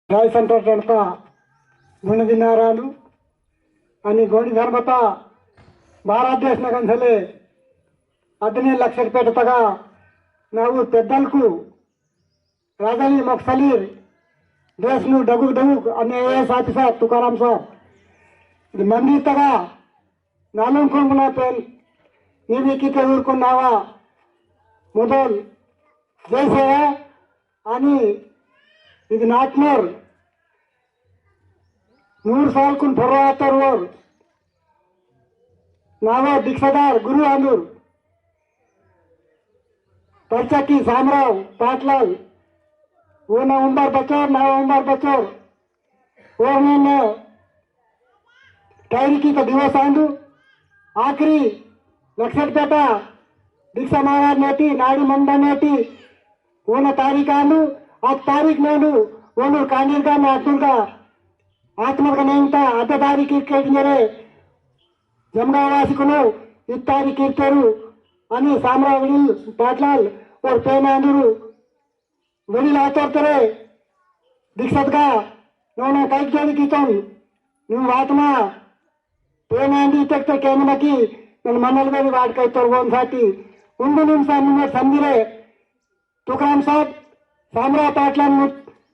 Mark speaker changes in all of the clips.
Speaker 1: राय संतोषता गुणदिनाराలు आणि गोडी ధర్మత భారతదేశ కంచెలే 15 లక్షల పెట్టగా ನಾವು పెద్దలకు రాజాని మక్సలీర్ దేశను డగు డగు అనే సాతిసా తుకారాం సాబ్ ఇది మంది తగా నాలుగు కొంగున పెన్ నీవికితే ఊరుకున్నావా మొదల్ జైసే అని ఇది నాట్నర్ 100 साल कुन फरवातर वर नावा दीक्षादार गुरु आंदूर परचाकी सामराव पाटलाल वो ना उंबर बचोर वो मैंने टायरी की तो दिवस आंदू आखरी लक्षपेट दीक्षा महाराज नेटी नाड़ी मंदा नेटी वो ना तारीख आंदू आज तारीख नेनु वो नूर कांडीर का नाटूर का आत्मक नेंता अद्द तारीख इक्केटिंजरे जमगावासिकुनु इत्तारीख इर्तेरु अनि सामरावळि पाटलाल और पेनांदुरु वडिल आतोर्तरे दीक्षतगा नोना कैक जोडी कीतोन निम आत्मा पेनांदी तक्ते केनमकी नन मनलवेली वाडकೈ तोरगोन साटी उंडु निमिष निम्मे संदिरे तुकाराम साहब सामरा पाटलाल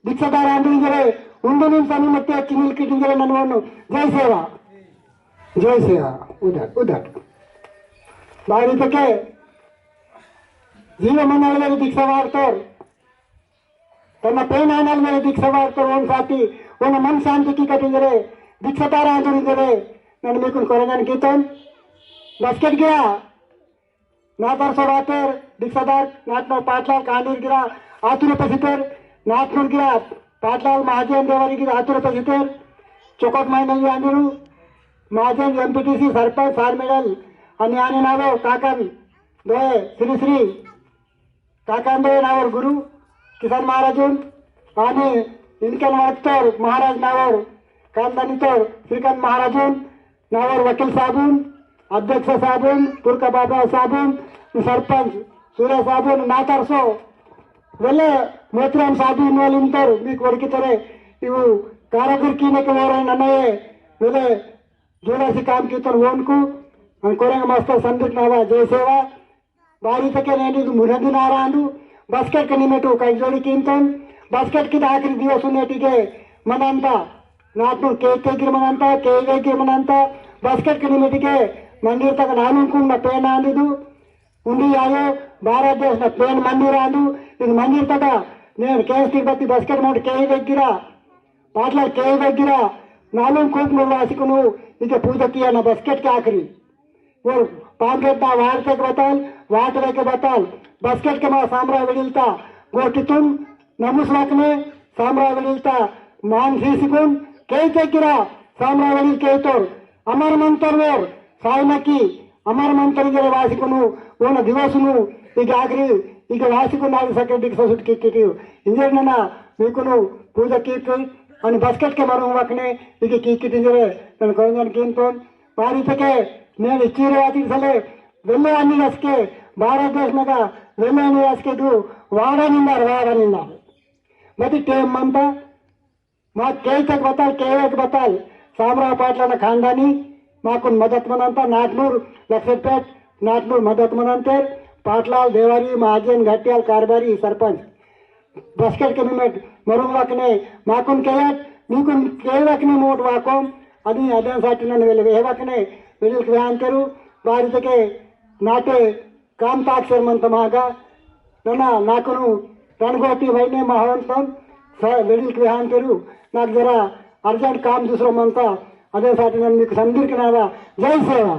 Speaker 1: दीक्षादार आंदोलनरे उंडु निमिष निम्मे चिनिल किटिंजरे ननवनु जय सेवा उदट बारीतके जीव मनालवेली दीक्षा वार्तोर तन्न पेन आनलवेली दीक्षा वार्तोर ओन साटी ओन मन शांति की कटिंजरे दीक्षादार आंदोलनरे नन मीकुन कोरगन कीतोन बास्केट गया नापर सोडातेर दीक्षादार नाटनो पाटलाल कांडीर गिरा आतुर पसितेर नाटनूर गिरा पाटलाल महाजन देवारी गिरा आतुर पसितेर चोकट माइनल आंदुरु महाजन एमपीटीसी सरपंच सार मेडल आणि आने नाव काकन दोय श्री श्री काकन दोय नावर गुरु किसान महाराजून आणि इनकन वाटतोर महाराज नावर कांदानीतोर श्रीकांत महाराजून नावर वकील साबून अध्यक्ष साबून तुर्का बाबा साबून सरपंच सूर्य साबून नातारसो वेले मोतीराम साबून वालिंतर मी कोडकितरे इವು कारागिरकीने वारे ननये वेले जोड़ासी काम की तो वोन को हम कोरेंगे मास्टर संदीप नावा जय सेवा बारी तके नेनी मुरंदी नारांडू बास्केट के निमेटू कई जोड़ी कींतन बास्केट की आखिरी दिवस नेटिगे मनांता नाटू के गिर मनांता के गिर मनांता बास्केट के निमेटिगे मंदिर तक नानू कुंड पेन आंदू उंडी आयो भारत देश न पेन मंदिर आंदू इस मंदिर तक నేను కేఎస్టీ బత్తి బాస్కెట్ మౌంట్ కే దగ్గర పాటల కే దగ్గర नालू खूब निर्वासिकुनु इके पूजा किया ना बास्केट के आखिरी वो पांगेट ना वाट के बताल बास्केट के मां सामरा वेडिलता गोटितुन नमुसलाकने सामरा वेडिलता मान सीसिकुन के गिरा सामरा वेडिल के तोर अमर मंतर वोर सायनकी अमर मंतर गे वासिकुनु ओन दिवसनु इके आखिरी इके वासिकुन आदि सेक्रेटरी सोसुट की इंजरना मीकुनु पूजा की आणि बास्केट के मारू वाकने इके कीकिटिंजरे नन कोंगन कींतोन पारी तके నేను ఇచ్చిరవాతి సలే వెల్లే అన్ని రస్కే భారతదేశనగా వెల్లే అన్ని రస్కే దు వాడనిన్నారు మతి టేम మంతా మా కేతक बताल सामरा पाटलाना खानदानी माकुन मदत मनंता नाटनूर लक्षपेट नाटनूर मदत मनंतेर पाटलाल देवारी महाजन घाटियाल कारभारी सरपंच बास्केट के मिमेट मरून वाकने माकुन केलट नीकुन केलकने मोट वाकोम अनि अदनसाठी नन वेले हे वाकने वेलिल क्रियांतरू बारितके नाटे काम ताक्षर मंत मागा नना नाकुनु रणगोटी वैने महावंतम वेलिल क्रियांतरू नाक जरा अर्जंट काम दुसरो मंता अदनसाठी नन मीक संदीर के नावा जय सेवा।